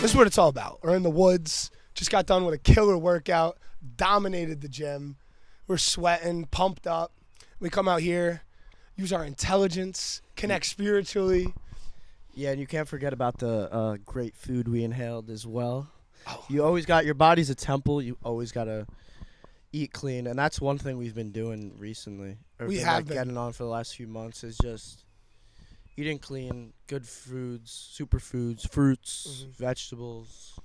This is what it's all about. We're in the woods. Just got done with a killer workout. Dominated the gym. We're sweating, pumped up. We come out here, use our intelligence, connect spiritually. Yeah, and you can't forget about the great food we inhaled as well. Oh. You always got your body's a temple. You always gotta eat clean, and that's one thing we've been doing recently. Or We been, have been. getting on for the last few months is just eating clean, good foods, superfoods, fruits, vegetables,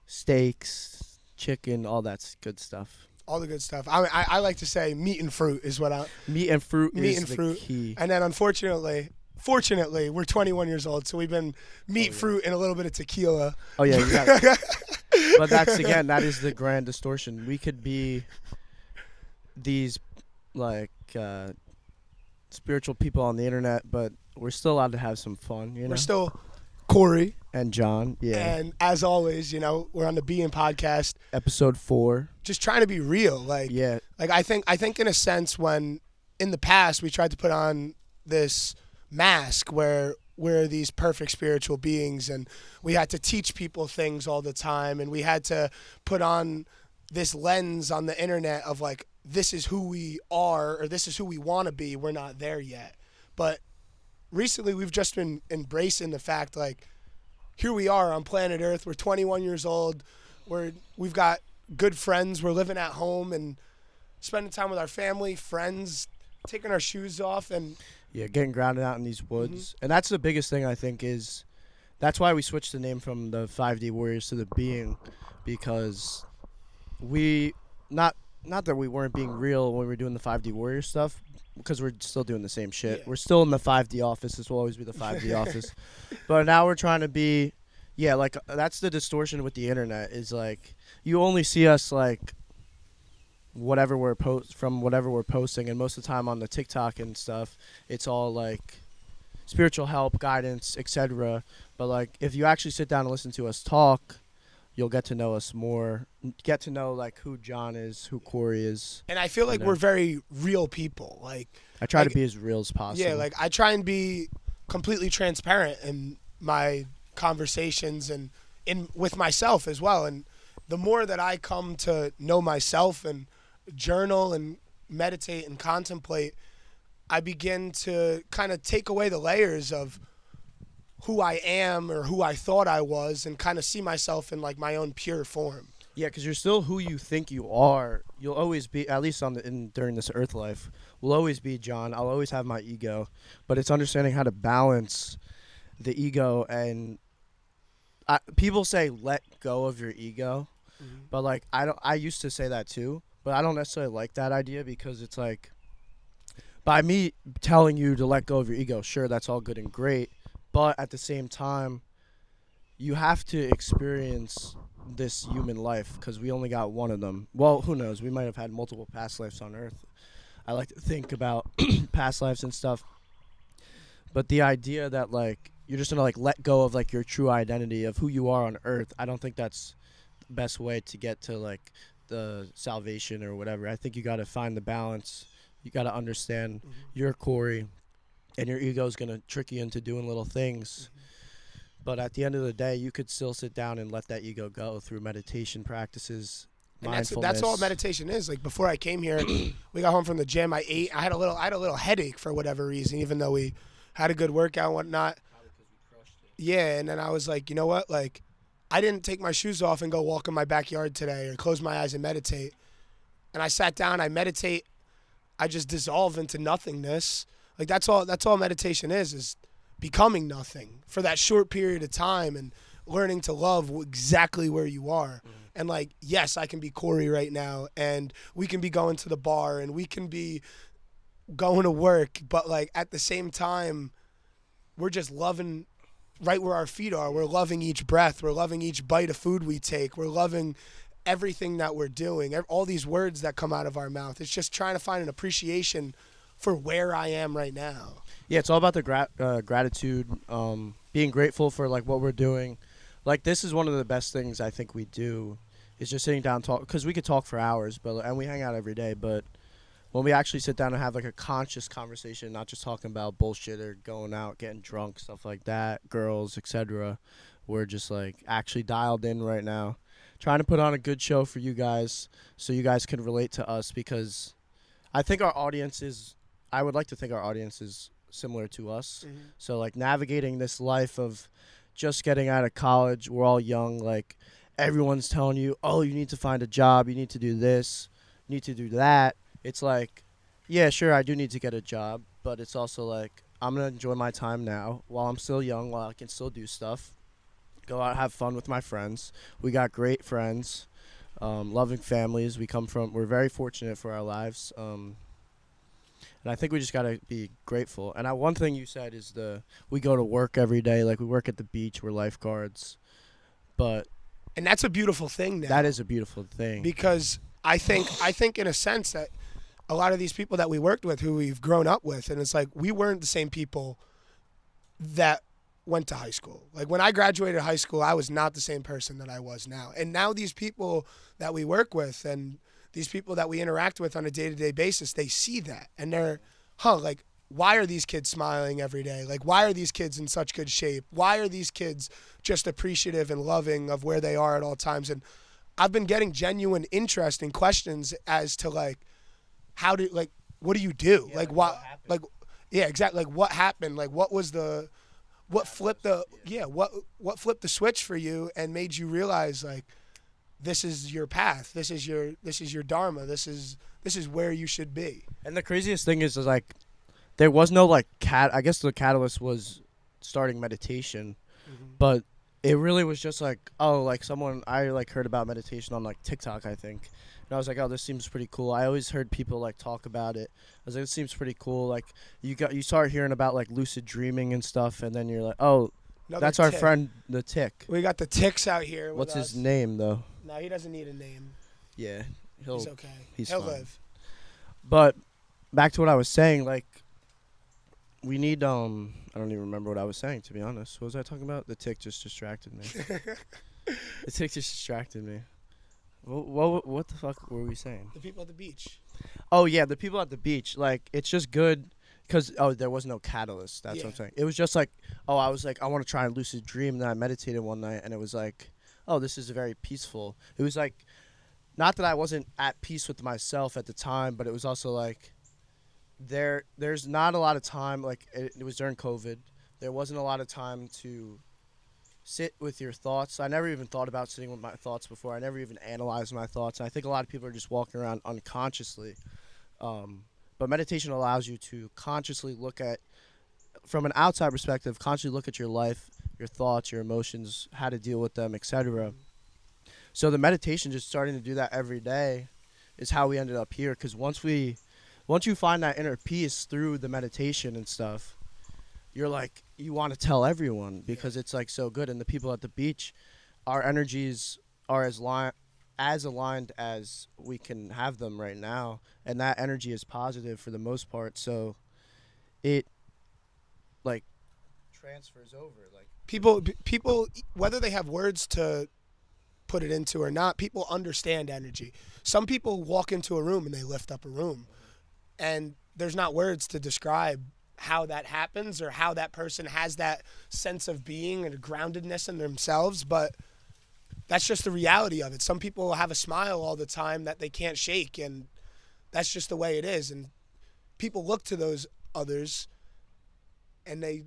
steaks, chicken, all that good stuff. All the good stuff. I like to say meat and fruit is what I. Meat and fruit Meat is and the fruit. key. And then fortunately, we're 21 years old, so we've been meat, fruit, and a little bit of tequila. Oh yeah, you got. But that is the grand distortion. We could be these like spiritual people on the internet, but we're still allowed to have some fun. You know, We're still Corey and John. Yeah. and as always, we're on the BE1NG podcast, Episode 4. just trying to be real. Like I think in a sense when in the past we tried to put on this mask where we're these perfect spiritual beings and we had to teach people things all the time and we had to put on this lens on the internet of like, this is who we are or this is who we want to be. We're not there yet. But recently we've just been embracing the fact like, here we are on planet Earth. We're 21 years old. We've got good friends. We're living at home and spending time with our family, friends, taking our shoes off and getting grounded out in these woods. And that's the biggest thing I think is that's why we switched the name from the 5D Warriors to the Being, because we not that we weren't being real when we were doing the 5D Warrior stuff, because we're still doing the same shit. Yeah. We're still in the 5D office. This will always be the 5D office. But now we're trying to be that's the distortion with the internet is like you only see us like whatever we're posting, and most of the time on the TikTok and stuff, it's all like spiritual help, guidance, etc. But like if you actually sit down and listen to us talk, you'll get to know us more, get to know like who John is, who Corey is. And I feel like we're very real people. Like I try to be as real as possible. Yeah, like I try and be completely transparent in my conversations and with myself as well. And the more that I come to know myself and journal and meditate and contemplate, I begin to kind of take away the layers of who I am or who I thought I was and kind of see myself in like my own pure form. Yeah, because you're still who you think you are. You'll always be, at least during this earth life, will always be John. I'll always have my ego, but it's understanding how to balance the ego. And people say let go of your ego, but like I used to say that too, but I don't necessarily like that idea, because it's like by me telling you to let go of your ego, sure, that's all good and great, but at the same time, you have to experience this human life, because we only got one of them. Well, who knows? We might have had multiple past lives on Earth. I like to think about past lives and stuff. But the idea that like you're just gonna like let go of like your true identity of who you are on Earth, I don't think that's the best way to get to like the salvation or whatever. I think you got to find the balance. You got to understand you're Corey, and your ego is gonna trick you into doing little things. But at the end of the day, you could still sit down and let that ego go through meditation practices, And mindfulness. that's all meditation is. Like before I came here, we got home from the gym. I ate. I had a little headache for whatever reason, even though we had a good workout and whatnot. Yeah, and then I was like, you know what? Like, I didn't take my shoes off and go walk in my backyard today or close my eyes and meditate. And I sat down. I meditate. I just dissolve into nothingness. Like that's all meditation is becoming nothing for that short period of time and learning to love exactly where you are. And like, yes, I can be Corey right now and we can be going to the bar and we can be going to work, but like at the same time, we're just loving right where our feet are. We're loving each breath. We're loving each bite of food we take. We're loving everything that we're doing, all these words that come out of our mouth. It's just trying to find an appreciation for where I am right now. Yeah, it's all about the gratitude, being grateful for like what we're doing. Like this is one of the best things I think we do, is just sitting down and talk, because we could talk for hours, and we hang out every day. But when we actually sit down and have like a conscious conversation, not just talking about bullshit or going out, getting drunk, stuff like that, girls, etc., we're just like actually dialed in right now, trying to put on a good show for you guys, so you guys can relate to us, because I think our audience is. I would like to think our audience is similar to us. Mhm. So like navigating this life of just getting out of college, we're all young. Like everyone's telling you, oh, you need to find a job, you need to do this, you need to do that. It's like, yeah, sure, I do need to get a job, but it's also like I'm gonna enjoy my time now while I'm still young, while I can still do stuff. Go out, have fun with my friends. We got great friends, loving families. We're very fortunate for our lives. And I think we just gotta be grateful. And one thing you said is we go to work every day. Like we work at the beach, we're lifeguards. But And that's a beautiful thing now. that is a beautiful thing. Because I think in a sense that a lot of these people that we worked with, who we've grown up with, and it's like we weren't the same people that went to high school. Like when I graduated high school, I was not the same person that I was now. And now these people that we work with and these people that we interact with on a day-to-day basis, they see that and they're, like, why are these kids smiling every day? Like, why are these kids in such good shape? Why are these kids just appreciative and loving of where they are at all times? And I've been getting genuine interest and questions as to like, what do you do? Yeah, like, like, what, what happened? like, yeah, exactly. Like, what happened? Like, what flipped what flipped the switch for you and made you realize like, this is your path. This is your dharma. This is where you should be. And the craziest thing is like there was no like I guess the catalyst was starting meditation, but it really was just like, oh, like someone I like heard about meditation on like TikTok, I think. And I was like, oh, this seems pretty cool. I always heard people like talk about it. I was like, it seems pretty cool. Like you start hearing about like lucid dreaming and stuff, and then you're like, oh, Another that's our tick. friend the Tick. We got the ticks out here. What's with his us. name though? No, he doesn't need a name. Yeah, He's okay. He'll fine. live. But back to what I was saying, like we need I don't even remember what I was saying, to be honest. What was I talking about? The Tick just distracted me. The Tick just distracted me. What the fuck were we saying? The people at the beach. Oh yeah, the people at the beach. Like it's just good because there was no catalyst. That's what I'm Yeah. saying. It was just like, I was like, I want to try and lucid dream. And then I meditated one night, and it was like, oh, this is very peaceful. It was like, not that I wasn't at peace with myself at the time, but it was also like, there's not a lot of time. Like it was during COVID. There wasn't a lot of time to sit with your thoughts. I never even thought about sitting with my thoughts before. I never even analyzed my thoughts. And I think a lot of people are just walking around unconsciously. But meditation allows you to consciously look at, from an outside perspective, consciously look at your life, your thoughts, your emotions, how to deal with them, etc. So the meditation, just starting to do that every day, is how we ended up here. Because once you find that inner peace through the meditation and stuff, you're like, you want to tell everyone because it's like so good. And the people at the beach, our energies are as aligned as we can have them right now, and that energy is positive for the most part. So it like transfers over. Like People, whether they have words to put it into or not, people understand energy. Some people walk into a room and they lift up a room, and there's not words to describe how that happens or how that person has that sense of being and groundedness in themselves, but that's just the reality of it. Some people have a smile all the time that they can't shake, and that's just the way it is. And people look to those others and they,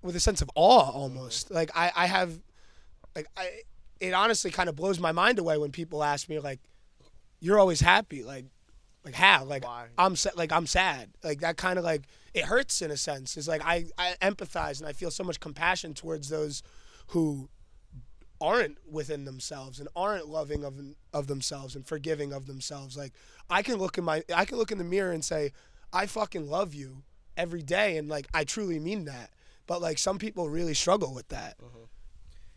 with a sense of awe almost. Like I have, like it honestly kind of blows my mind away when people ask me like, you're always happy. Like how? Like Why? I'm sad. Like that kind of like, it hurts in a sense. It's like I empathize and I feel so much compassion towards those who aren't within themselves and aren't loving of themselves and forgiving of themselves. Like I can look in the mirror and say, I fucking love you every day, and like I truly mean that. But like some people really struggle with that.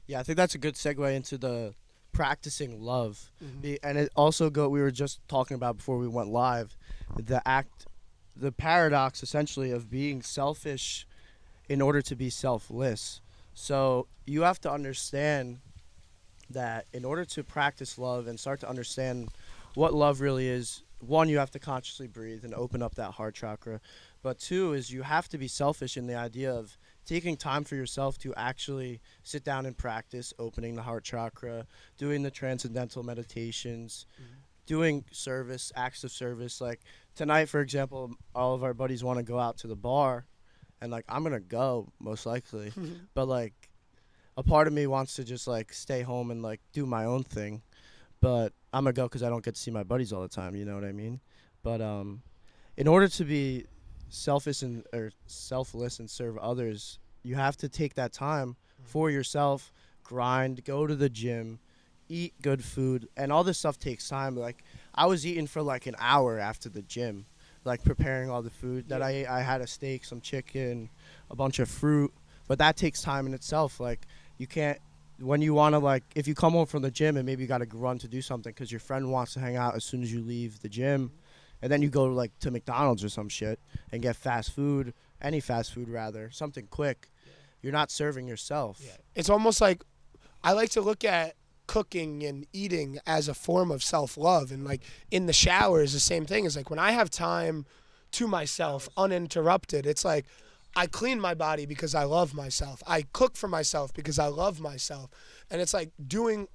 Yeah, I think that's a good segue into the practicing love. And it also we were just talking about before we went live, the paradox essentially of being selfish in order to be selfless. So you have to understand that in order to practice love and start to understand what love really is, one, you have to consciously breathe and open up that heart chakra. But two is you have to be selfish in the idea of taking time for yourself to actually sit down and practice opening the heart chakra, doing the transcendental meditations, doing service, acts of service. Like tonight, for example, all of our buddies want to go out to the bar, and like I'm gonna go most likely, but like a part of me wants to just like stay home and like do my own thing, but I'm gonna go because I don't get to see my buddies all the time. You know what I mean? But in order to be selfish and or selfless and serve others, you have to take that time for yourself, grind, go to the gym, eat good food, and all this stuff takes time. Like I was eating for like an hour after the gym, like preparing all the food that I ate. I had a steak, some chicken, a bunch of fruit, but that takes time in itself. Like you can't when you want to like if you come home from the gym and maybe you got to run to do something because your friend wants to hang out as soon as you leave the gym, and then you go like to McDonald's or some shit and get fast food, any fast food rather, something quick. You're not serving yourself. Yeah. It's almost like I like to look at cooking and eating as a form of self-love, and like in the shower is the same thing. It's like when I have time to myself uninterrupted, it's like I clean my body because I love myself. I cook for myself because I love myself. And it's like doing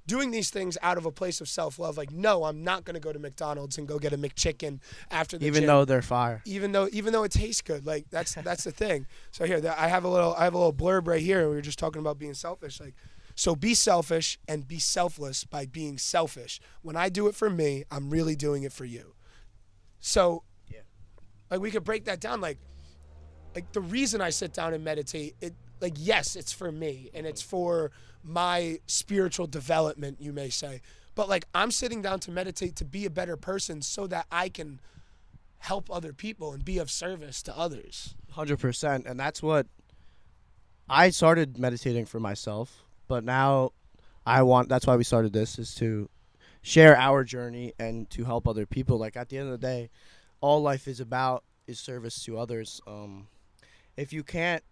these things out of a place of self-love. Like, no, I'm not going to go to McDonald's and go get a McChicken after the Even gym. though they're fire. Even though it tastes good. Like that's the thing. So here, I have a little blurb right here. We were just talking about being selfish. Like, so be selfish and be selfless by being selfish. When I do it for me, I'm really doing it for you. So, like, we could break that down. Like the reason I sit down and meditate, like, yes, it's for me and it's for my spiritual development, you may say. But like I'm sitting down to meditate to be a better person so that I can help other people and be of service to others. 100%. And that's what I started meditating for myself, but now that's why we started this, is to share our journey and to help other people. Like at the end of the day, all life is about is service to others. If you can't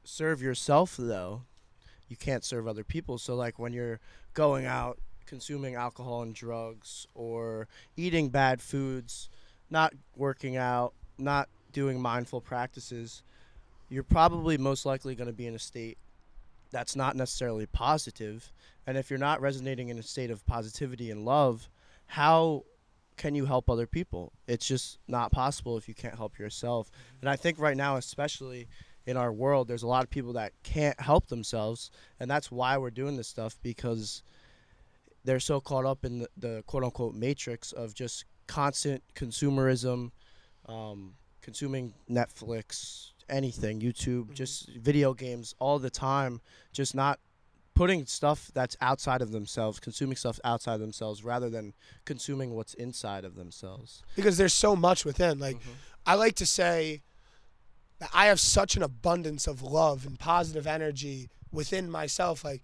serve yourself though, you can't serve other people. So like when you're going out consuming alcohol and drugs or eating bad foods, not working out, not doing mindful practices, you're probably most likely going to be in a state that's not necessarily positive. And if you're not resonating in a state of positivity and love, how can you help other people? It's just not possible if you can't help yourself. And I think right now, especially in our world, there's a lot of people that can't help themselves, and that's why we're doing this stuff, because they're so caught up in the quote-unquote matrix of just constant consumerism, consuming Netflix, anything, YouTube, just video games all the time, just not putting stuff that's outside of themselves, consuming stuff outside of themselves rather than consuming what's inside of themselves. Because there's so much within. Like, I like to say that I have such an abundance of love and positive energy within myself. Like,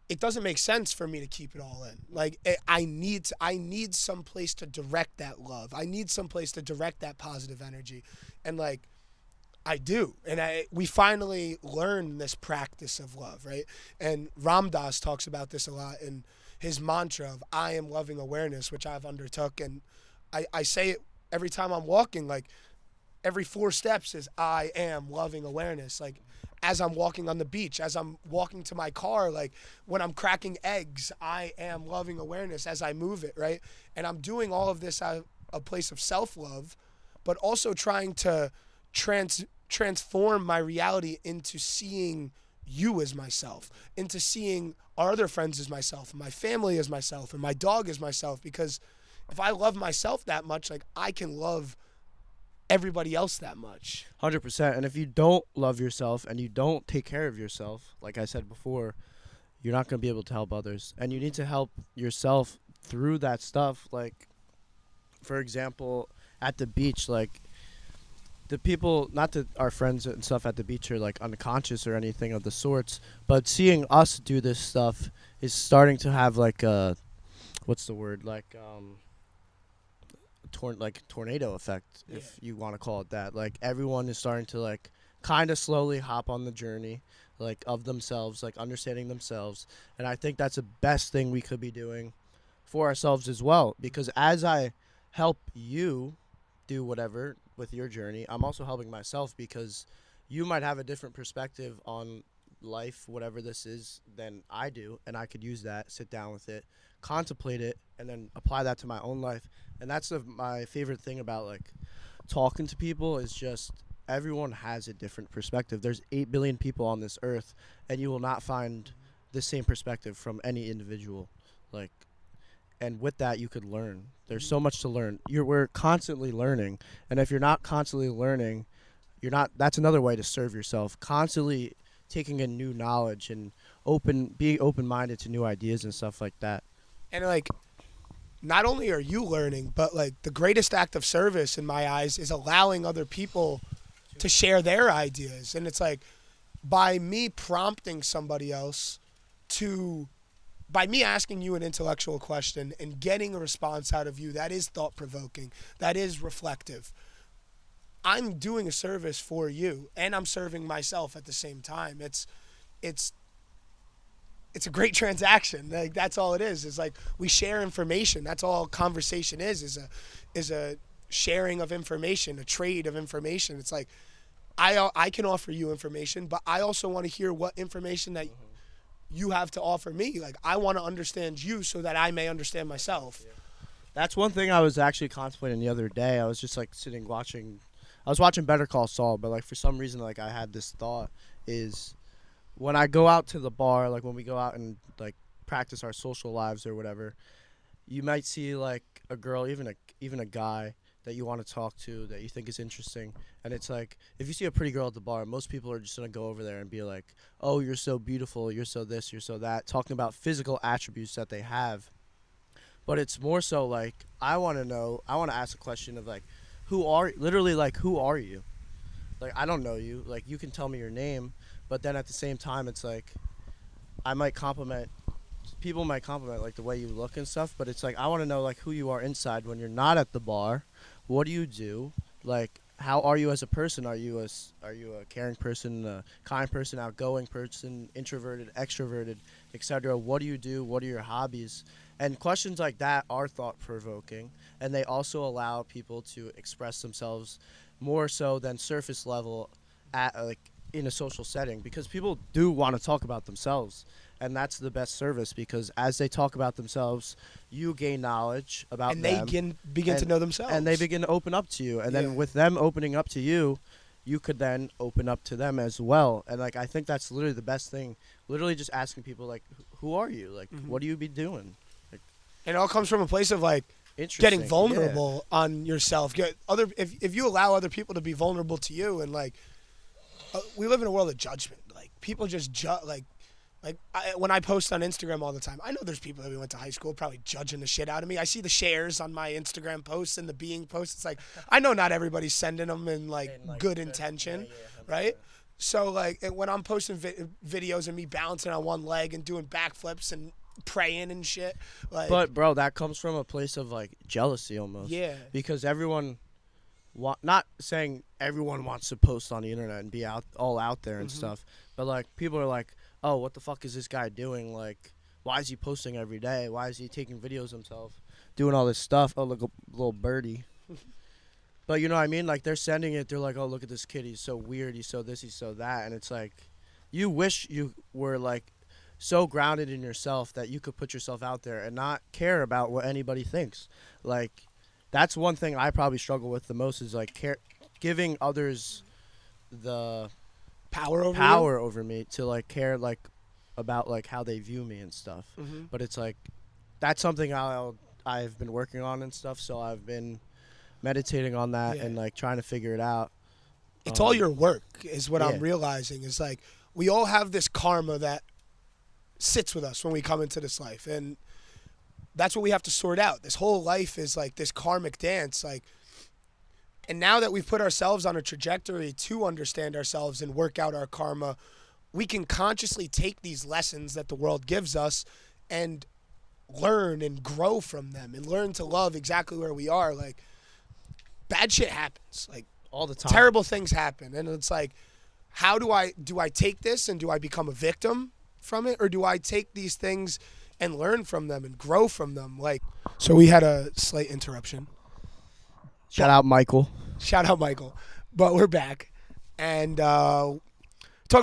it doesn't make sense for me to keep it all in. Like, I need some place to direct that love. I need some place to direct that positive energy. And like, I do. And we finally learn this practice of love, right? And Ram Dass talks about this a lot in his mantra of I am loving awareness, which I've undertook. And I say it every time I'm walking. Like, every 4 steps is I am loving awareness. Like, as I'm walking on the beach, as I'm walking to my car, like when I'm cracking eggs, I am loving awareness as I move it, right? And I'm doing all of this out of a place of self-love, but also trying to transform my reality into seeing you as myself, into seeing our other friends as myself, and my family as myself, and my dog as myself. Because if I love myself that much, like I can love everybody else that much. 100%. And if you don't love yourself and you don't take care of yourself, like I said before, you're not going to be able to help others. And you need to help yourself through that stuff. Like, for example, at the beach, like, the people, not that our friends and stuff at the beach are like unconscious or anything of the sorts, but seeing us do this stuff is starting to have like a, what's the word, like tornado effect, if you want to call it that. Like everyone is starting to like kind of slowly hop on the journey like of themselves, like understanding themselves. And I think that's the best thing we could be doing for ourselves as well, because as I help you do whatever with your journey, I'm also helping myself, because you might have a different perspective on life, whatever this is, than I do, and I could use that, sit down with it, contemplate it, and then apply that to my own life. And that's my favorite thing about like talking to people is just everyone has a different perspective. There's 8 billion people on this earth, and you will not find the same perspective from any individual. Like, and with that, you could learn. There's so much to learn. We're constantly learning, and if you're not constantly learning, you're not. That's another way to serve yourself. Constantly taking in new knowledge and being open-minded to new ideas and stuff like that. And like, not only are you learning, but like the greatest act of service in my eyes is allowing other people to share their ideas. And it's like, by me prompting somebody else to, by me asking you an intellectual question and getting a response out of you that is thought provoking, that is reflective, I'm doing a service for you, and I'm serving myself at the same time. It's it's a great transaction. Like, that's all it is. It's like we share information. That's all conversation is a sharing of information, a trade of information. It's like I can offer you information, but I also want to hear what information that you have to offer me. Like, I want to understand you so that I may understand myself. That's one thing I was actually contemplating the other day. I was just like I was watching Better Call Saul, but like for some reason like I had this thought is when I go out to the bar, like when we go out and like practice our social lives or whatever, you might see like a girl, even a guy that you want to talk to that you think is interesting, and it's like if you see a pretty girl at the bar, most people are just gonna go over there and be like, "Oh, you're so beautiful, you're so this, you're so that," talking about physical attributes that they have. But it's more so like I want to ask a question of like, who are you? Like, I don't know you. Like, you can tell me your name, but then at the same time, it's like I might compliment people might compliment like the way you look and stuff, but it's like I want to know like who you are inside when you're not at the bar. What do you do? Like, how are you as a person? Are you a caring person, a kind person, outgoing person, introverted, extroverted, etc.? What do you do? What are your hobbies? And questions like that are thought provoking, and they also allow people to express themselves more so than surface level at like in a social setting, because people do want to talk about themselves, and that's the best service, because as they talk about themselves, you gain knowledge about And them, they begin to know themselves. and they begin to open up to you, and then with them opening up to you, you could then open up to them as well. And like I think that's literally the best thing, literally just asking people like, who are you, like what do you be doing? Like, and it all comes from a place of like interesting, getting vulnerable on yourself. If you allow other people to be vulnerable to you, and like we live in a world of judgment. Like, people just judge. When I post on Instagram all the time, I know there's people that we went to high school probably judging the shit out of me. I see the shares on my Instagram posts and the being posts. It's like, I know not everybody's sending them in like good intention, right? So like when I'm posting videos of me balancing on one leg and doing backflips and praying and shit, like, but bro, that comes from a place of like jealousy almost. Yeah. Because everyone, not saying everyone wants to post on the internet and be all out there and stuff, but like people are like, oh, what the fuck is this guy doing? Like, why is he posting every day? Why is he taking videos of himself, doing all this stuff? Oh, look, a little birdie. But you know what I mean? Like, they're sending it. They're like, oh, look at this kid. He's so weird. He's so this. He's so that. And it's like, you wish you were like so grounded in yourself that you could put yourself out there and not care about what anybody thinks. Like, that's one thing I probably struggle with the most is like giving others the power over me to like care like about like how they view me and stuff. But it's like that's something I've been working on and stuff, so I've been meditating on that and like trying to figure it out. It's all your work is what I'm realizing. Is like we all have this karma that sits with us when we come into this life, and that's what we have to sort out. This whole life is like this karmic dance, like. And now that we've put ourselves on a trajectory to understand ourselves and work out our karma, we can consciously take these lessons that the world gives us and learn and grow from them and learn to love exactly where we are. Like, bad shit happens. Like, all the time. Terrible things happen. And it's like, how do I take this and do I become a victim from it? Or do I take these things and learn from them and grow from them? Like, so we had a slight interruption. Shout out Michael. Shout out Michael. But we're back. And talking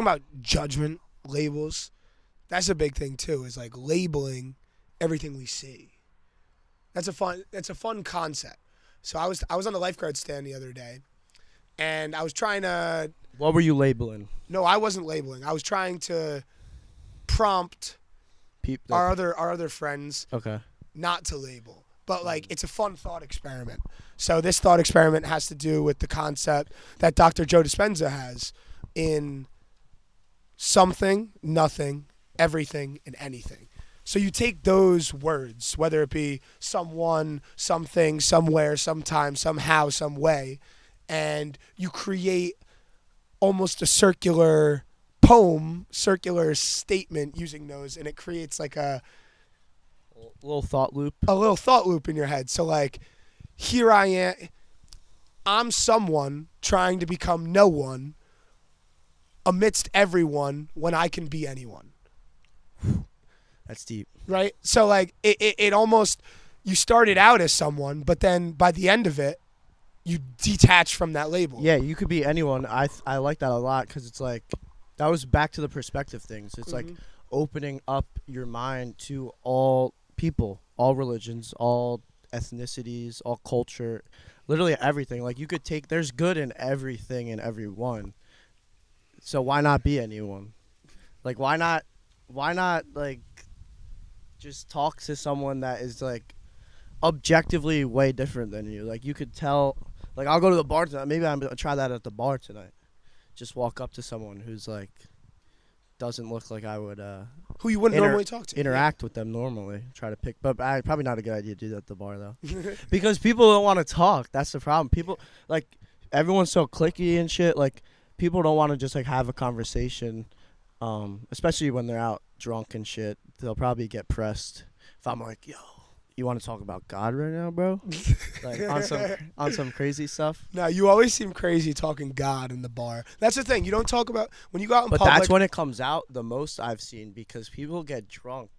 about judgment, labels, that's a big thing too. Is like labeling everything we see. That's a fun concept. So I was on the lifeguard stand the other day, and I was trying to. What were you labeling? No, I wasn't labeling. I was trying to prompt Peep. our other friends Okay. not to label. But like it's a fun thought experiment. So this thought experiment has to do with the concept that Dr. Joe Dispenza has in something, nothing, everything, and anything. So you take those words, whether it be someone, something, somewhere, sometime, somehow, some way, and you create almost a circular poem, circular statement using those, and it creates like Little thought loop. a little thought loop in your head. So like, here I am, I'm someone trying to become no one amidst everyone when I can be anyone. That's deep. Right? So like it almost, you started out as someone, but then by the end of it, you detach from that label. Yeah, you could be anyone. I like that a lot because it's like that was back to the perspective things. It's like opening up your mind to all people, all religions, all ethnicities, all culture, literally everything. Like you could take, there's good in everything and everyone. So why not be anyone? Like why not like just talk to someone that is like objectively way different than you. Like you could tell, like I'll go to the bar tonight. Maybe I'm gonna try that at the bar tonight. Just walk up to someone who's like doesn't look like I would Who you wouldn't normally talk to. interact with them normally. Try to pick, but probably not a good idea to do that at the bar though, because people don't want to talk. That's the problem. People like everyone's so cliquey and shit. Like people don't want to just like have a conversation, especially when they're out drunk and shit. They'll probably get pressed if I'm like, yo, you want to talk about God right now, bro? Like on some crazy stuff. Now you always seem crazy talking God in the bar. That's the thing. You don't talk about when you go out in But public. that's when it comes out the most I've seen, because people get drunk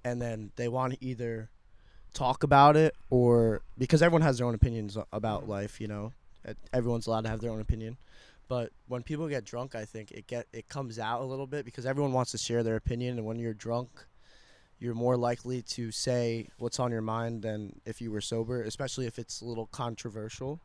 and then they want to either talk about it, or because everyone has their own opinions about life, you know. Everyone's allowed to have their own opinion. But when people get drunk, I think it comes out a little bit because everyone wants to share their opinion, and when you're drunk, you're more likely to say what's on your mind than if you were sober, especially if it's a little controversial.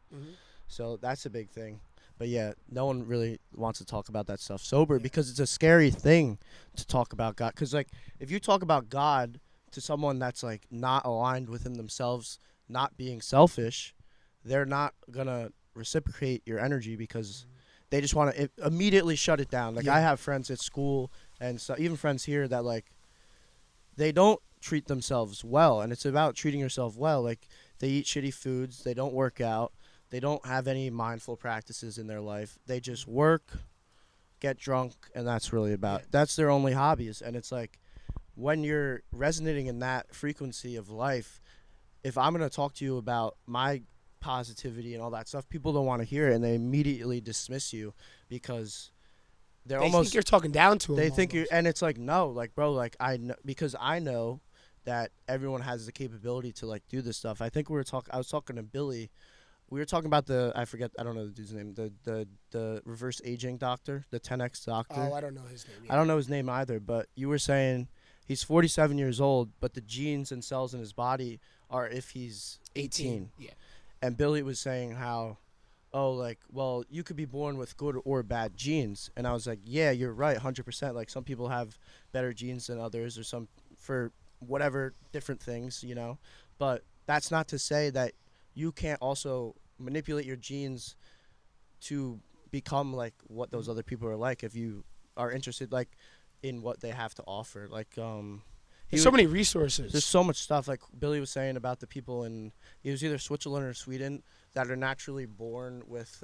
So that's a big thing. But yeah, no one really wants to talk about that stuff sober because it's a scary thing to talk about God. Because like if you talk about God to someone that's like not aligned within themselves, not being selfish, they're not gonna reciprocate your energy because they just want to immediately shut it down. Like I have friends at school and so even friends here that like they don't treat themselves well, and it's about treating yourself well. Like they eat shitty foods, they don't work out, they don't have any mindful practices in their life. They just work, get drunk, and that's really that's their only hobbies. And it's like when you're resonating in that frequency of life, if I'm going to talk to you about my positivity and all that stuff, people don't want to hear it, and they immediately dismiss you because they almost think you're talking down to them. they think you're, and it's like, no, like bro, like I know, because I know that everyone has the capability to like do this stuff. I think I was talking to Billy. We were talking about I don't know the dude's name, the reverse aging doctor, the 10X doctor. Oh, I don't know his name. I don't know his name either, but you were saying he's 47 years old, but the genes and cells in his body are if he's 18. Yeah. And Billy was saying how, oh, like, well, you could be born with good or bad genes. And I was like, yeah, you're right, 100%. Like, some people have better genes than others, or some for whatever different things, you know. But that's not to say that you can't also manipulate your genes to become like what those other people are like if you are interested, like, in what they have to offer. Like, there's so many resources. There's so much stuff. Like Billy was saying about the people in, it was either Switzerland or Sweden, that are naturally born with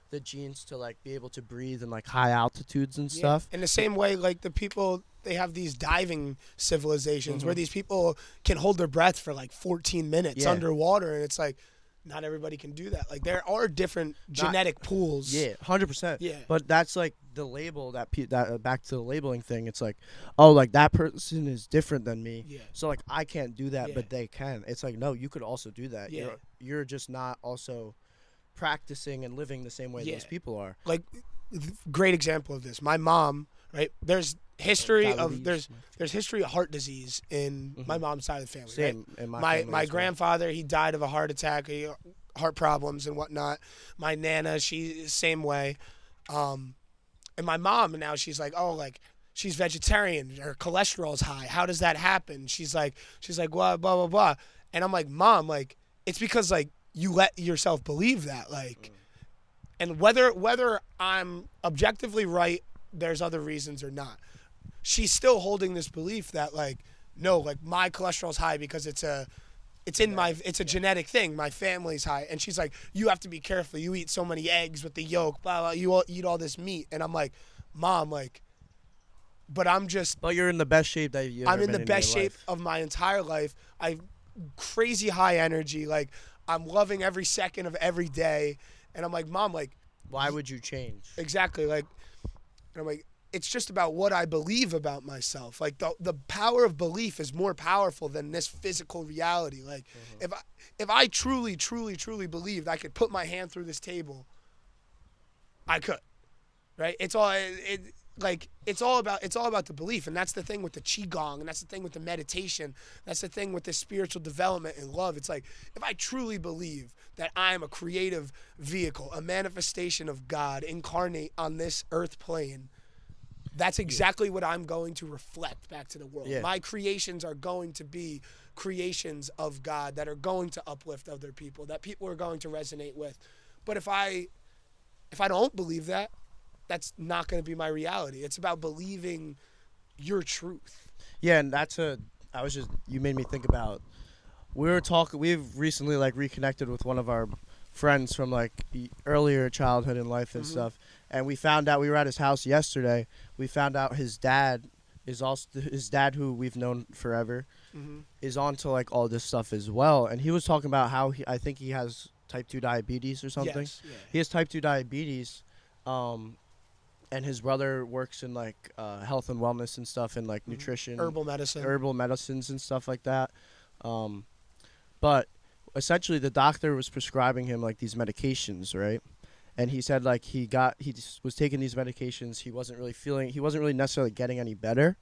the genes to like be able to breathe in like high altitudes and stuff. In the same way, like the people, they have these diving civilizations where these people can hold their breath for like 14 minutes underwater, and it's like not everybody can do that. Like there are different genetic pools. Yeah, 100%. Yeah. But that's like the label that back to the labeling thing. It's like, oh, like that person is different than me. Yeah. So like I can't do that, but they can. It's like, no, you could also do that. Yeah. You're just not also practicing and living the same way Yeah. those people are. Like, great example of this. My mom, right? There's history of Diabetes. there's history of heart disease in my Mhm. mom's side of the family. Same in my My family my as well. grandfather, he died of a heart attack, heart problems and whatnot. My nana, she same way. And my mom now she's like, oh, like she's vegetarian, her cholesterol's high. How does that happen? She's like blah blah blah blah. And I'm like, mom, like it's because like you let yourself believe that, like, and whether I'm objectively right, there's other reasons or not. She's still holding this belief that like no, like my cholesterol's high because it's a genetic thing. My family's high, and she's like, you have to be careful. You eat so many eggs with the yolk, blah blah. You all eat all this meat, and I'm like, mom, like, but But you're in the best shape that you've ever I'm in been the best your shape life. of my entire life. I crazy high energy. Like I'm loving every second of every day, and I'm like, mom, like Why would you change? exactly, like, and I'm like, it's just about what I believe about myself. Like the power of belief is more powerful than this physical reality. Like if I truly believed I could put my hand through this table, I could. Right? It's all about the belief, and that's the thing with the qigong, and that's the thing with the meditation, that's the thing with the spiritual development and love. It's like if I truly believe that I am a creative vehicle, a manifestation of God incarnate on this earth plane, that's exactly what I'm going to reflect back to the world. Yeah. My creations are going to be creations of God that are going to uplift other people, that people are going to resonate with. But if I don't believe that, that's not going to be my reality. It's about believing your truth. Yeah, and you made me think about, we've recently like reconnected with one of our friends from like earlier childhood in life and stuff, and we found out, we were at his house yesterday, we found out his dad who we've known forever is onto like all this stuff as well, and he was talking about how I think he has type 2 diabetes or something. Yes, yeah. He has type 2 diabetes, and his brother works in like health and wellness and stuff, and like nutrition, Herbal medicine. herbal medicines and stuff like that. But essentially, the doctor was prescribing him like these medications, right? And he said like he was taking these medications. He wasn't really necessarily getting any better.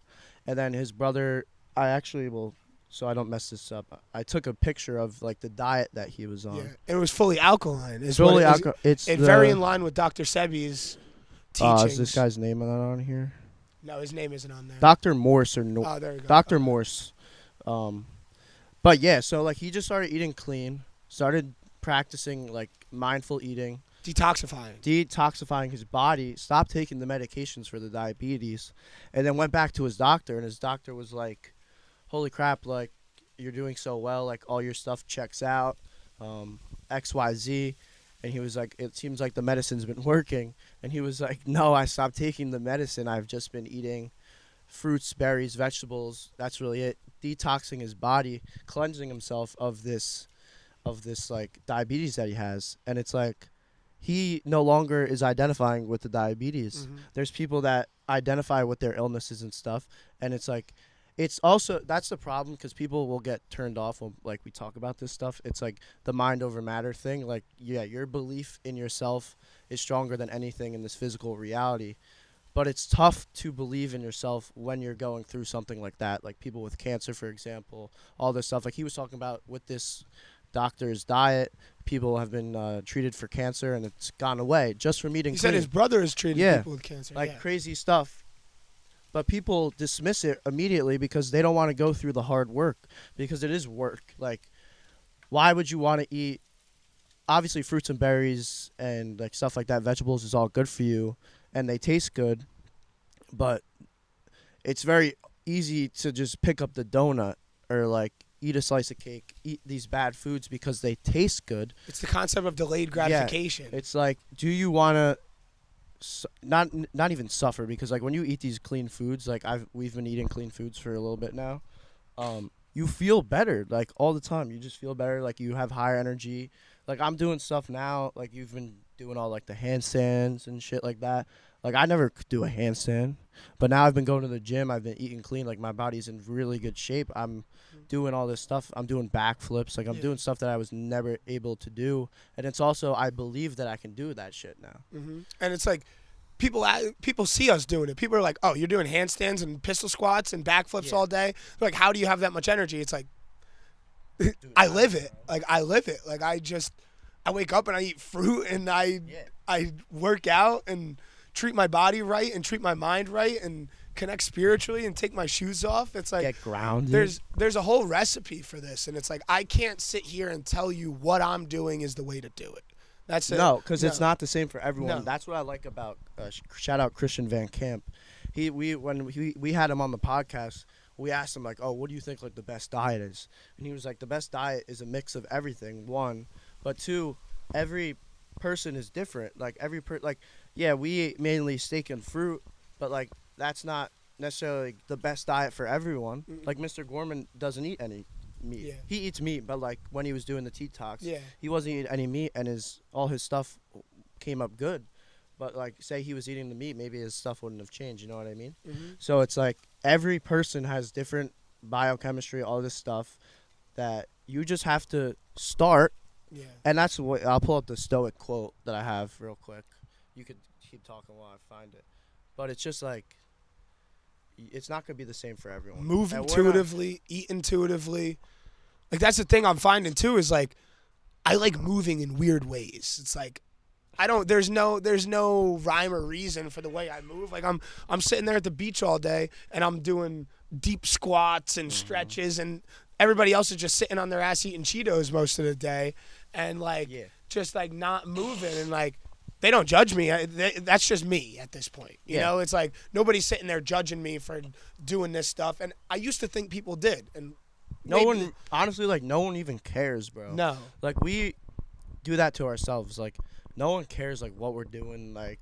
And then his brother, so I don't mess this up, I took a picture of like the diet that he was on. Yeah, it was fully alkaline. It's Fully what it is. alcohol. It's Very in line with Dr. Sebi's teachings. Is this guy's name not on here? No, his name isn't on there. Dr. Morse or Oh, there you go. Dr. Morse. But yeah, so like he just started eating clean, started practicing like mindful eating, detoxifying his body, stopped taking the medications for the diabetes, and then went back to his doctor, and his doctor was like, holy crap, like you're doing so well, like all your stuff checks out, XYZ. And he was like, it seems like the medicine's been working. And he was like, no, I stopped taking the medicine. I've just been eating fruits, berries, vegetables. That's really it. Detoxing his body, cleansing himself of this like diabetes that he has. And it's like he no longer is identifying with the diabetes. There's people that identify with their illnesses and stuff. And it's like, it's also, that's the problem, because people will get turned off when like we talk about this stuff. It's like the mind over matter thing. Like, yeah, your belief in yourself is stronger than anything in this physical reality. But it's tough to believe in yourself when you're going through something like that. Like people with cancer, for example, all this stuff. Like he was talking about with this doctor's diet, people have been treated for cancer and it's gone away just from eating He clean. said his brother is treating people with cancer. Like crazy stuff. But people dismiss it immediately because they don't want to go through the hard work, because it is work. Like, why would you want to eat, obviously fruits and berries and like stuff like that, vegetables is all good for you and they taste good, but it's very easy to just pick up the donut or like eat a slice of cake, eat these bad foods because they taste good. It's the concept of delayed gratification. Yeah, it's like, do you want to not even suffer, because like when you eat these clean foods, like we've been eating clean foods for a little bit now, you feel better like all the time. You just feel better, like you have higher energy. Like I'm doing stuff now, like you've been doing all like the handstands and shit like that. Like I never could do a handstand, but now I've been going to the gym. I've been eating clean. Like my body's in really good shape. I'm doing all this stuff. I'm doing backflips. Like I'm doing stuff that I was never able to do. And it's also I believe that I can do that shit now. And it's like people see us doing it. People are like, "Oh, you're doing handstands and pistol squats and backflips all day." They're like, "How do you have that much energy?" It's like, dude, I live it. Like I live it. Like I wake up and I eat fruit and I work out and treat my body right and treat my mind right and connect spiritually and take my shoes off. It's like Get grounded. there's a whole recipe for this, and it's like I can't sit here and tell you what I'm doing is the way to do it. That's it. No, because it's not the same for everyone. No. That's what I like about shout out Christian Van Camp. When we had him on the podcast, we asked him like, "Oh, what do you think like the best diet is?" And he was like, "The best diet is a mix of everything. One, but two, every person is different. Like we eat mainly steak and fruit, but like that's not necessarily the best diet for everyone. Like Mr. Gorman doesn't eat any meat. Yeah. He eats meat, but like when he was doing the Talks, Yeah. he wasn't eating any meat, and all his stuff came up good. But like, say he was eating the meat, maybe his stuff wouldn't have changed. You know what I mean? So it's like every person has different biochemistry, all this stuff that you just have to start. Yeah. And that's what I'll pull up the Stoic quote that I have real quick. You could keep talking while I find it, but it's just like it's not gonna be the same for everyone. Move intuitively, eat intuitively. Like that's the thing I'm finding too is like I like moving in weird ways. It's like there's no rhyme or reason for the way I move. Like I'm sitting there at the beach all day and I'm doing deep squats and stretches, and everybody else is just sitting on their ass eating Cheetos most of the day and like just like not moving, and like they don't judge me. That's just me at this point. You know, it's like nobody's sitting there judging me for doing this stuff, and I used to think people did, and no one honestly, like no one even cares, bro. No. Like we do that to ourselves. Like no one cares like what we're doing. Like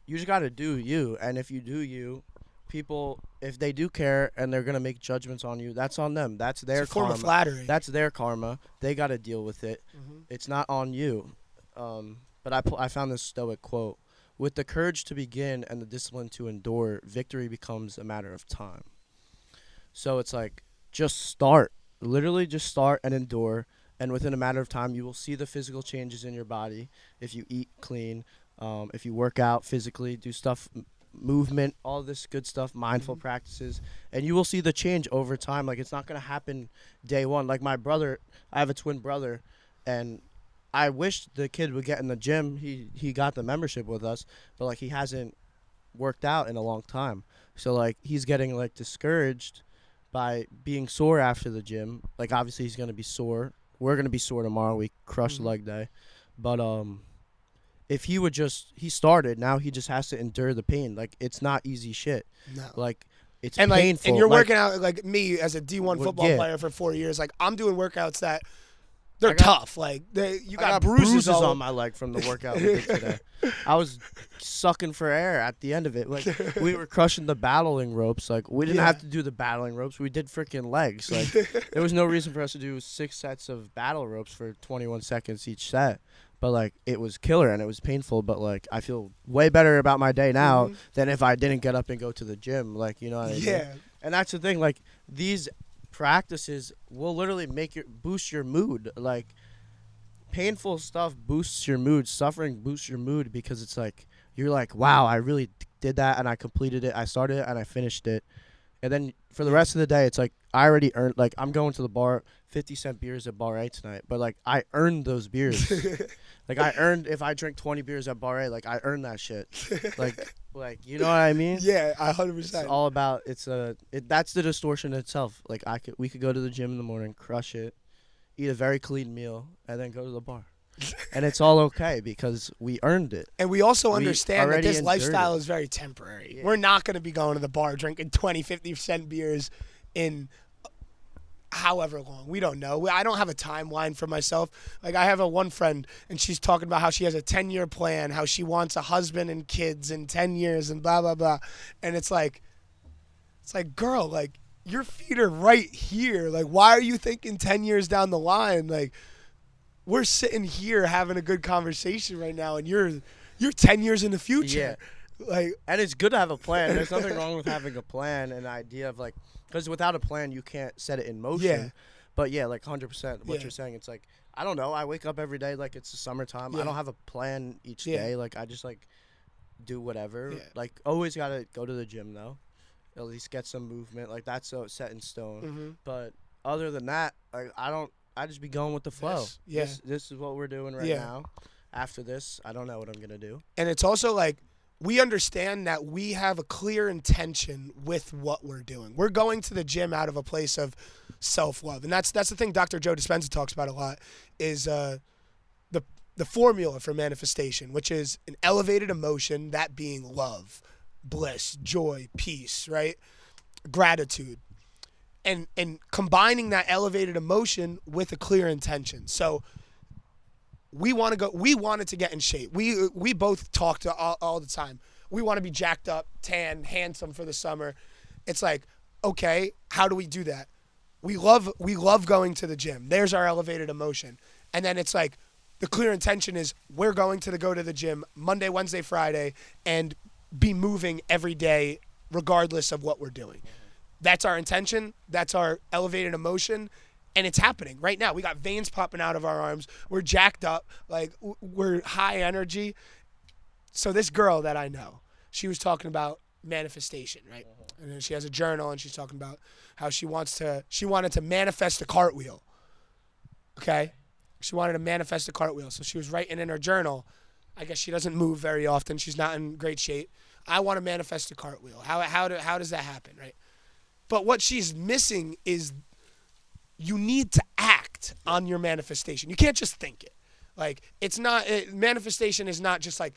you just gotta do you, and if you do you, people, if they do care and they're gonna make judgments on you, that's on them. That's their it's a form karma. of flattery. That's their karma. They gotta deal with it. It's not on you. But I found this Stoic quote: "With the courage to begin and the discipline to endure, victory becomes a matter of time." So it's like just start. Literally just start and endure, and within a matter of time you will see the physical changes in your body if you eat clean, if you work out physically, do stuff, movement, all this good stuff, mindful practices, and you will see the change over time. Like it's not going to happen day one. Like my brother, I have a twin brother, and I wish the kid would get in the gym. He got the membership with us, but like he hasn't worked out in a long time. So like he's getting like discouraged by being sore after the gym. Like obviously he's gonna be sore. We're gonna be sore tomorrow. We crushed leg day, but if he started, now he just has to endure the pain. Like it's not easy shit. No. Like it's painful. Like, and you're working out like me as a D1 football player for 4 years. Like I'm doing workouts that they're tough. Like you got bruises all on my leg from the workout we did today. I was sucking for air at the end of it. Like we were crushing the battling ropes. Like we didn't have to do the battling ropes. We did freaking legs. Like there was no reason for us to do 6 sets of battle ropes for 21 seconds each set. But like it was killer and it was painful. But like I feel way better about my day now than if I didn't get up and go to the gym. Like you know what I mean? Yeah. And that's the thing. Like these practices will literally boost your mood. Like painful stuff boosts your mood, suffering boosts your mood, because it's like you're like, wow, I really did that and I completed it, I started it and I finished it. And then for the rest of the day it's like I already earned, like I'm going to the bar, 50-cent beers at Bar A tonight, but like I earned those beers. Like I earned, if I drink 20 beers at Bar A, like I earned that shit. Like you know what I mean? Yeah, 100%. It's all about that's the distortion itself. Like we could go to the gym in the morning, crush it, eat a very clean meal, and then go to the bar. And it's all okay because we earned it. And we also understand that this lifestyle it. is very temporary. Yeah. We're not going to be going to the bar drinking 20, 50-cent beers in however long. We don't know. I don't have a timeline for myself. Like I have one friend, and she's talking about how she has a 10-year plan, how she wants a husband and kids in 10 years and blah, blah, blah. And it's like, girl, like your feet are right here. Like, why are you thinking 10 years down the line? Like, we're sitting here having a good conversation right now, and you're you're 10 years in the future. Yeah. Like, And it's good to have a plan. There's nothing wrong with having a plan and an idea of like, because without a plan, you can't set it in motion. Yeah. But yeah, like 100% what Yeah. you're saying. It's like, I don't know. I wake up every day like it's the summertime. Yeah. I don't have a plan each Yeah. day. Like, I just like do whatever. Yeah. Like, always got to go to the gym though. At least get some movement. Like, that's so set in stone. mm-hmm. But other than that, like, I just be going with the flow. Yeah. This is what we're doing right Yeah. now. After this, I don't know what I'm going to do. And it's also like, we understand that we have a clear intention with what we're doing. We're going to the gym out of a place of self-love. And that's the thing Dr. Joe Dispenza talks about a lot is the formula for manifestation, which is an elevated emotion, that being love, bliss, joy, peace, right? Gratitude. And combining that elevated emotion with a clear intention. So we wanted to get in shape. We both talked all the time. We want to be jacked up, tan, handsome for the summer. It's like, okay, how do we do that? We love going to the gym. There's our elevated emotion. And then it's like, the clear intention is we're going to go to the gym Monday, Wednesday, Friday, and be moving every day regardless of what we're doing. That's our intention. That's our elevated emotion. And it's happening right now. We got veins popping out of our arms. We're jacked up. Like, we're high energy. So this girl that I know, she was talking about manifestation, right? And then she has a journal, and she's talking about how she wanted to manifest a cartwheel. Okay? She wanted to manifest a cartwheel. So she was writing in her journal. I guess she doesn't move very often. She's not in great shape. I want to manifest a cartwheel. How does that happen, right? But what she's missing is you need to act on your manifestation. You can't just think it. Like, manifestation is not just like,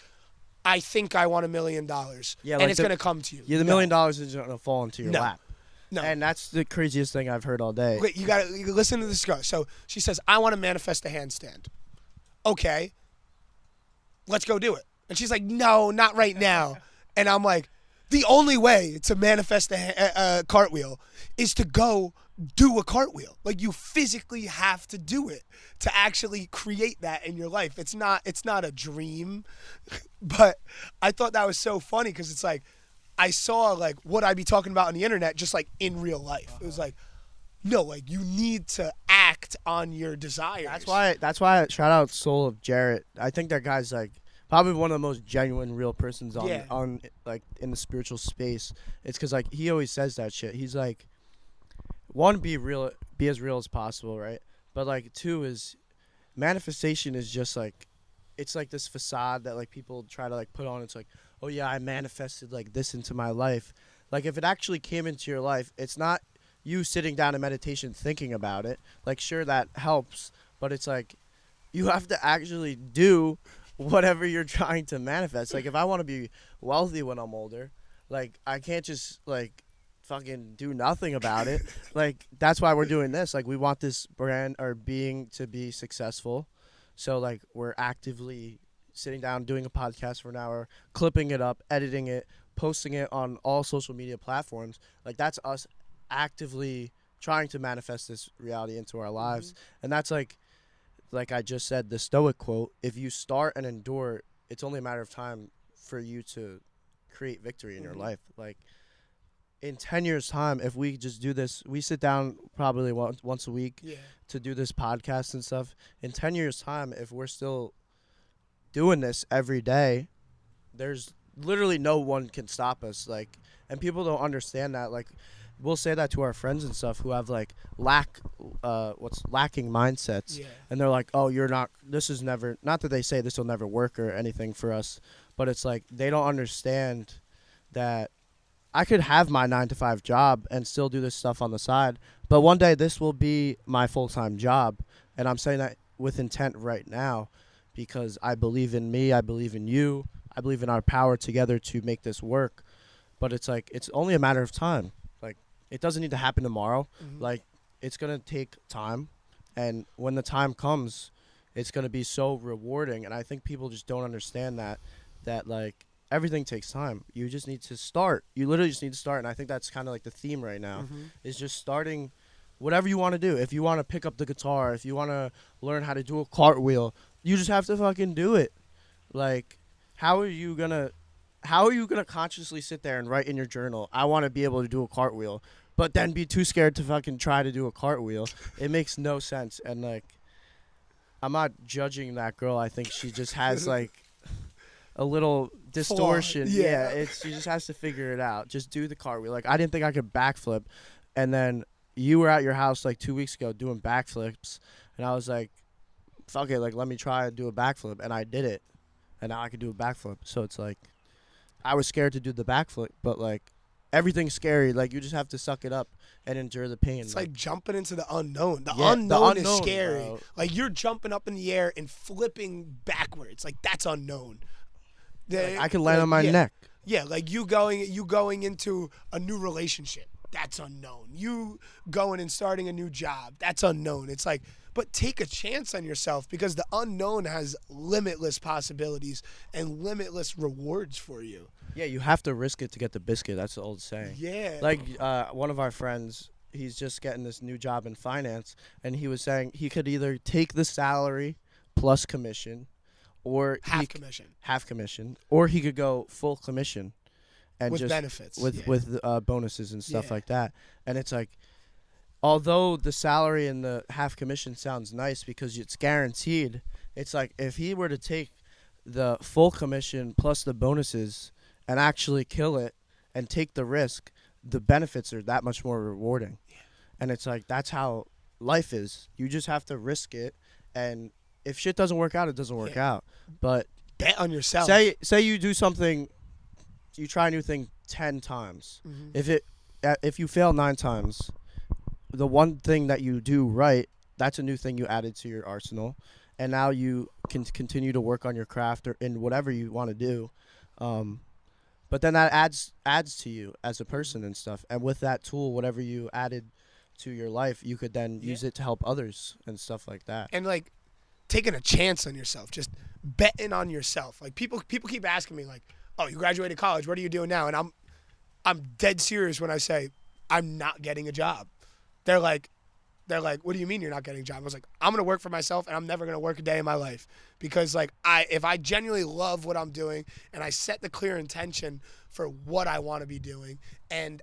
I think I want $1 million, Yeah, and like it's going to come to you. Yeah, the $1 million is going to fall into your lap. No. And that's the craziest thing I've heard all day. Wait, you listen to this girl. So she says, I want to manifest a handstand. Okay, let's go do it. And she's like, no, not right now. And I'm like, the only way to manifest a cartwheel is to go do a cartwheel. Like, you physically have to do it to actually create that in your life. It's not a dream. But I thought that was so funny because it's like, I saw like what I'd be talking about on the internet just like in real life. It was like, no, like, you need to act on your desires. That's why shout out Soul of Jarrett. I think that guy's like probably one of the most genuine real persons on like in the spiritual space. It's cuz like he always says that shit. He's like, one, be as real as possible, right? But like, two is manifestation is just like, it's like this facade that like people try to like put on. It's like, oh yeah, I manifested like this into my life. Like, if it actually came into your life, it's not you sitting down in meditation thinking about it. Like, sure, that helps, but it's like you have to actually do whatever you're trying to manifest. Like, if I want to be wealthy when I'm older, like, I can't just like fucking do nothing about it. Like, that's why we're doing this. Like, we want this brand or being to be successful. So like, we're actively sitting down, doing a podcast for an hour, clipping it up, editing it, posting it on all social media platforms. Like, that's us actively trying to manifest this reality into our lives. And that's like I just said, the Stoic quote, if you start and endure, it's only a matter of time for you to create victory in your life. Like, in 10 years time, if we just do this, we sit down probably once a week to do this podcast and stuff. In 10 years time, if we're still doing this every day, there's literally no one can stop us. Like, and people don't understand that. Like, we'll say that to our friends and stuff who have like lacking mindsets, and they're like, oh, this is never, not that they say this will never work or anything for us, but it's like they don't understand that I could have my 9-to-5 job and still do this stuff on the side, but one day this will be my full-time job. And I'm saying that with intent right now, because I believe in me, I believe in you, I believe in our power together to make this work. But it's like, it's only a matter of time. Like, it doesn't need to happen tomorrow. Like, it's going to take time. And when the time comes, it's going to be so rewarding. And I think people just don't understand that like, everything takes time. You just need to start. You literally just need to start. And I think that's kind of like the theme right now, is just starting whatever you want to do. If you want to pick up the guitar, if you want to learn how to do a cartwheel, you just have to fucking do it. Like, how are you gonna consciously sit there and write in your journal, I want to be able to do a cartwheel, but then be too scared to fucking try to do a cartwheel? It makes no sense. And like, I'm not judging that girl. I think she just has like a little distortion. Yeah. She just has to figure it out. Just do the cartwheel. Like, I didn't think I could backflip, and then you were at your house like 2 weeks ago doing backflips, and I was like, fuck it, like let me try to do a backflip, and I did it, and now I can do a backflip. So it's like, I was scared to do the backflip, but like, everything's scary. Like, you just have to suck it up and endure the pain. It's like jumping into the unknown. The Yeah, unknown is scary. bro. Like, you're jumping up in the air and flipping backwards. Like, that's unknown. Like, I can land on my neck. Yeah, like you going into a new relationship. That's unknown. You going and starting a new job. That's unknown. It's like, but take a chance on yourself, because the unknown has limitless possibilities and limitless rewards for you. Yeah, you have to risk it to get the biscuit. That's the old saying. Yeah. Like, one of our friends, he's just getting this new job in finance, and he was saying he could either take the salary plus commission, or half commission, or he could go full commission, and with just benefits, with bonuses and stuff Yeah. like that. And it's like, although the salary and the half commission sounds nice because it's guaranteed, it's like, if he were to take the full commission plus the bonuses and actually kill it and take the risk, the benefits are that much more rewarding. Yeah. And it's like, that's how life is. You just have to risk it, and if shit doesn't work out, it doesn't work out. But Bet on yourself. say you do something, you try a new thing 10 times. Mhm. If you fail 9 times, the one thing that you do right, that's a new thing you added to your arsenal, and now you can continue to work on your craft or in whatever you want to do. But then that adds to you as a person and stuff. And with that tool, whatever you added to your life, you could then use it to help others and stuff like that. And like, taking a chance on yourself, just betting on yourself. Like, people keep asking me, like, "Oh, you graduated college. What are you doing now?" And I'm dead serious when I say I'm not getting a job. They're like, "What do you mean you're not getting a job?" I was like, "I'm gonna work for myself, and I'm never gonna work a day in my life, because like, if I genuinely love what I'm doing and I set the clear intention for what I want to be doing, and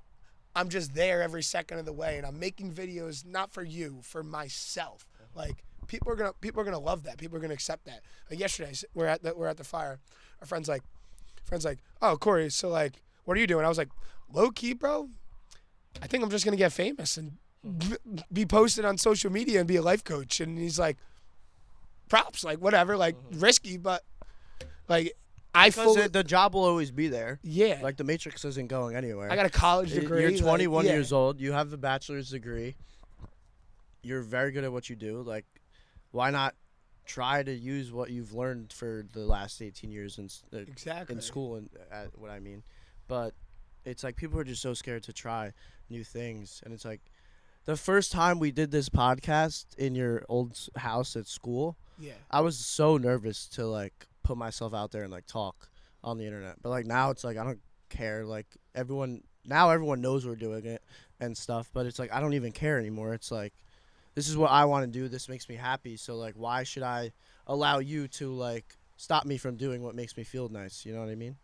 I'm just there every second of the way, and I'm making videos not for you, for myself. Like, people are gonna love that. People are gonna accept that. Like, yesterday, we're at the fire. Our friend's like, "Oh, Corey, so like, what are you doing?" I was like, "Low key, bro. I think I'm just gonna get famous and be posted on social media and be a life coach." And he's like, "Props, like whatever, like risky, but like I Because fully, the job will always be there. yeah. Like, the Matrix isn't going anywhere. I got a college degree. You're 21 like, yeah. years old. You have a bachelor's degree. You're very good at what you do. Like, why not try to use what you've learned for the last 18 years Exactly. in school and what I mean? But it's like, people are just so scared to try new things. And it's like, the first time we did this podcast in your old house at school, Yeah. I was so nervous to like put myself out there and like talk on the internet. But like, now it's like, I don't care. Like, everyone knows we're doing it and stuff, but it's like, I don't even care anymore. It's like, this is what I want to do. This makes me happy. So like, why should I allow you to like stop me from doing what makes me feel nice? You know what I mean?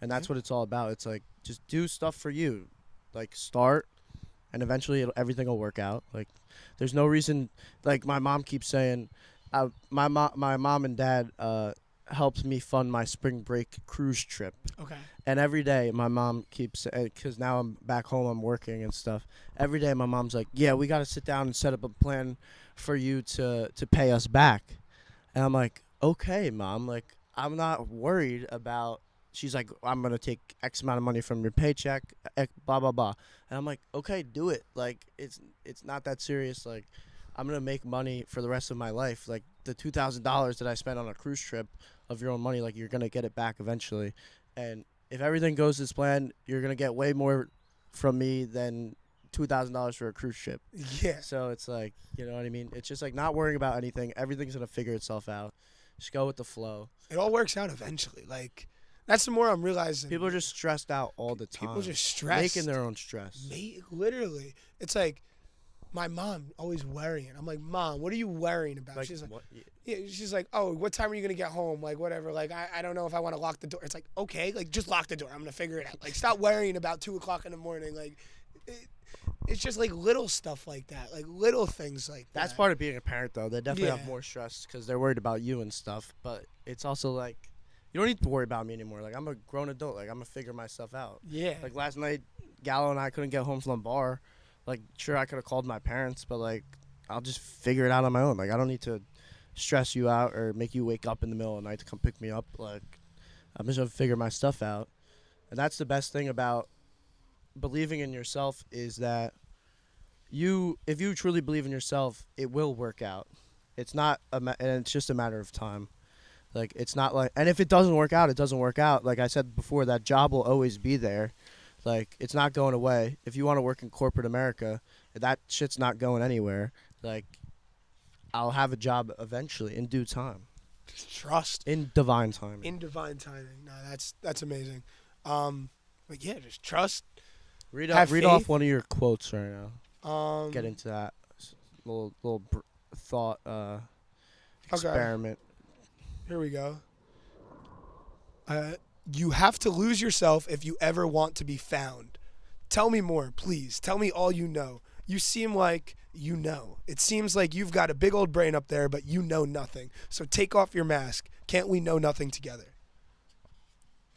And that's what it's all about. It's like, just do stuff for you. Like, start, and eventually everything will work out. Like, there's no reason. Like, my mom keeps saying, my mom and dad helped me fund my spring break cruise trip. Okay. And every day my mom keeps, because now I'm back home, I'm working and stuff. Every day my mom's like, "Yeah, we got to sit down and set up a plan for you to pay us back." And I'm like, "Okay, Mom, like, I'm not worried about." She's like, "I'm going to take X amount of money from your paycheck, blah, blah, blah." And I'm like, "Okay, do it." Like, it's not that serious. Like, I'm going to make money for the rest of my life. Like, the $2,000 that I spent on a cruise trip of your own money, like, you're going to get it back eventually. And if everything goes as planned, you're going to get way more from me than $2,000 for a cruise trip. Yeah. So it's like, you know what I mean? It's just like, not worrying about anything. Everything's going to figure itself out. Just go with the flow. It all works out eventually. Like, that's the more I'm realizing. People are just stressed out all the time. People just stressed. Making their own stress. Literally. It's like, my mom always worrying. I'm like, Mom, what are you worrying about? Like She's like, what? yeah, she's like, oh, what time are you gonna get home? Like, whatever. Like, I don't know if I want to lock the door. It's like, okay, like just lock the door. I'm gonna figure it out. Like, stop worrying about 2 o'clock in the morning. Like, it, it's just like little stuff like that, like little things like That's that. part of being a parent, though. They definitely have Yeah. more stress because they're worried about you and stuff. But it's also like, you don't need to worry about me anymore. Like, I'm a grown adult. Like, I'm gonna figure myself out. Yeah. Like last night, Gallo and I couldn't get home from the bar. Like, sure, I could have called my parents, but like, I'll just figure it out on my own. Like, I don't need to stress you out or make you wake up in the middle of the night to come pick me up. Like, I'm just gonna figure my stuff out. And that's the best thing about believing in yourself is that if you truly believe in yourself, it will work out. It's not and it's just a matter of time. Like it's not like, and if it doesn't work out, it doesn't work out. Like I said before, that job will always be there. Like it's not going away. If you want to work in corporate America, that shit's not going anywhere. Like I'll have a job eventually in due time, Trust in divine time. in divine timing. No, that's amazing. But yeah, just trust. Read have off faith. one of your quotes right now. Um, Get into that little thought okay. experiment. Here we go. You have to lose yourself if you ever want to be found. Tell me more, please. Tell me all you know. You seem like you know. It seems like you've got a big old brain up there, but you know nothing. So take off your mask. Can't we know nothing together?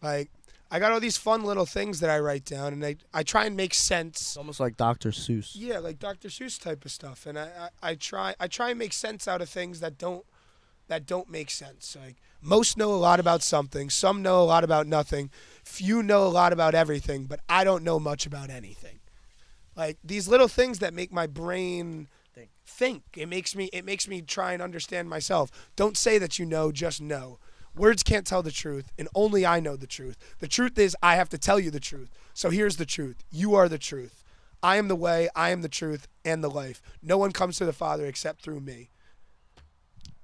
Like, I got all these fun little things that I write down, and I try and make sense. It's almost like Dr. Seuss. Yeah, like Dr. Seuss type of stuff. And I try and make sense out of things that don't make sense. Like most know a lot about something, some know a lot about nothing, few know a lot about everything, but I don't know much about anything. Like these little things that make my brain think. It makes me try and understand myself. Don't say that you know, just know. Words can't tell the truth, and only I know the truth. The truth is I have to tell you the truth. So here's the truth. You are the truth. I am the way, I am the truth, and the life. No one comes to the Father except through me.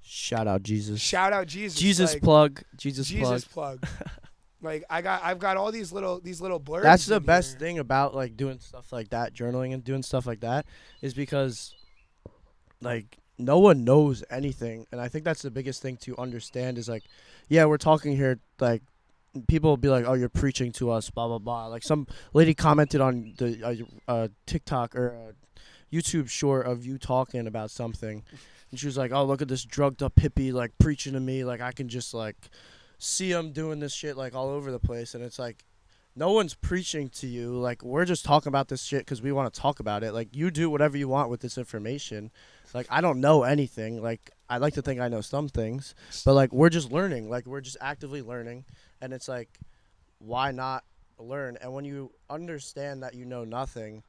Shout out Jesus. Shout out Jesus. Jesus like, plug. Jesus plug. Like I've got all these little blurbs. That's the best here. thing about like doing stuff like that, journaling and doing stuff like that, is because like no one knows anything, and I think that's the biggest thing to understand is like, yeah, we're talking here, like people will be like, oh, you're preaching to us, blah blah blah. Like some lady commented on the TikTok or YouTube short of you talking about something, and she was like, oh, look at this drugged up hippie like preaching to me, like I can just like see him doing this shit like all over the place. And it's like, no one's preaching to you. Like we're just talking about this shit because we want to talk about it. Like you do whatever you want with this information. Like I don't know anything. Like I like to think I know some things, but like we're just learning. Like we're just actively learning, and it's like, why not learn? And when you understand that you know nothing,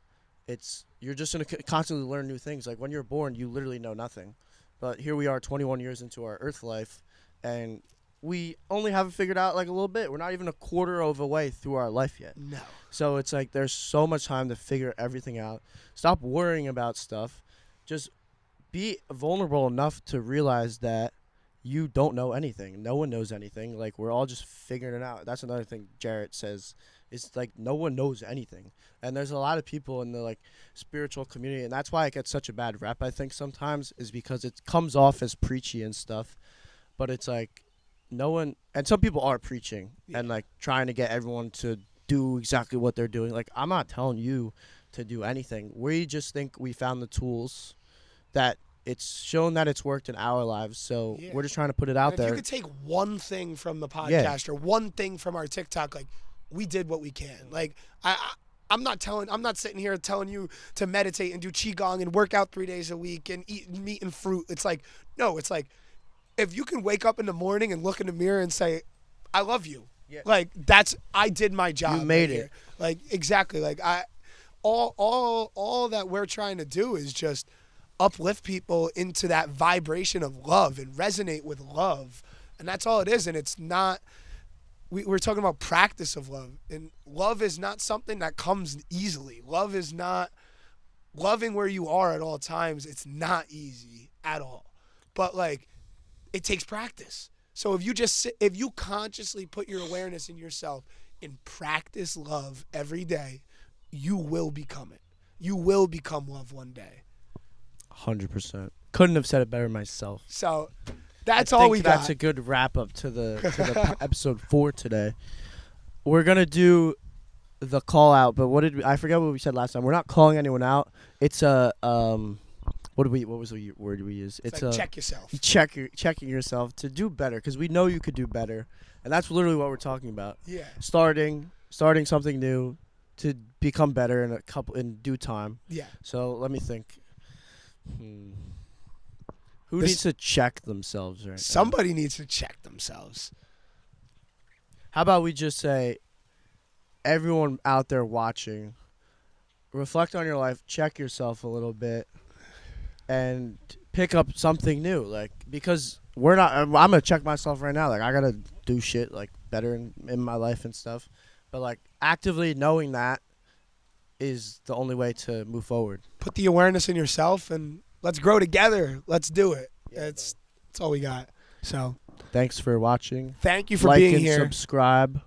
you're just gonna constantly learn new things. Like when you're born, you literally know nothing, but here we are, 21 years into our Earth life, and we only haven't figured out like a little bit. We're not even a quarter of a way through our life yet. No. So it's like there's so much time to figure everything out. Stop worrying about stuff. Just be vulnerable enough to realize that you don't know anything. No one knows anything. Like we're all just figuring it out. That's another thing Jarrett says. It's like no one knows anything. And there's a lot of people in the like spiritual community, and that's why it gets such a bad rep, I think sometimes, is because it comes off as preachy and stuff. But it's like no one, and some people are preaching and like trying to get everyone to do exactly what they're doing. Like I'm not telling you to do anything. We just think we found the tools that it's shown that it's worked in our lives. So we're just trying to put it out and if there. you could take one thing from the podcast or one thing from our TikTok, like we did what we can. Like I'm not sitting here telling you to meditate and do qigong and work out 3 days a week and eat meat and fruit. It's like, no, it's like, if you can wake up in the morning and look in the mirror and say, I love you. Yeah. Like I did my job. You made right it. Here. Like exactly. Like all that we're trying to do is just uplift people into that vibration of love and resonate with love. And that's all it is. And it's not, we're talking about practice of love. And love is not something that comes easily. Love is not loving where you are at all times. It's not easy at all. But like, it takes practice. So if you consciously put your awareness in yourself and practice love every day, you will become it. You will become love one day. 100%. Couldn't have said it better myself. So that's I all think we that's got. a good wrap up to the episode 4 today. We're gonna do the call out, but I forget what we said last time. We're not calling anyone out. It's a what was the word we use? It's like check yourself. Checking yourself to do better, because we know you could do better, and that's literally what we're talking about. Yeah. Starting something new to become better in due time. Yeah. So let me think. Who needs to check themselves right now? Somebody needs to check themselves. How about we just say, everyone out there watching, reflect on your life, check yourself a little bit, and pick up something new. Like, because I'm gonna check myself right now. Like, I gotta do shit like better in my life and stuff. But like, actively knowing that is the only way to move forward. Put the awareness in yourself and let's grow together. Let's do it. That's all we got. So thanks for watching. Thank you for like being and here. Subscribe.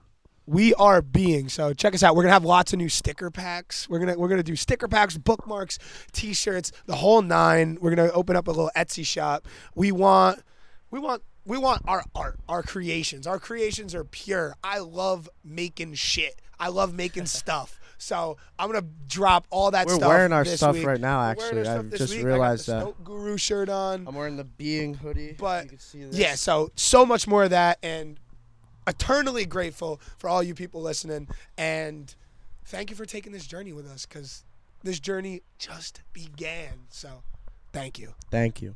We are BE1NG. So check us out. We're gonna have lots of new sticker packs. We're gonna do sticker packs, bookmarks, T-shirts, the whole 9. We're gonna open up a little Etsy shop. We want our art, our creations. Our creations are pure. I love making shit. I love making stuff. So I'm gonna drop all that stuff. We're wearing our this stuff week. right now. Actually, I just realized I got the that. Snow Guru shirt on. I'm wearing the BE1NG hoodie. But you can see this. yeah, so much more of that, and eternally grateful for all you people listening. And thank you for taking this journey with us, because this journey just began. So thank you. Thank you.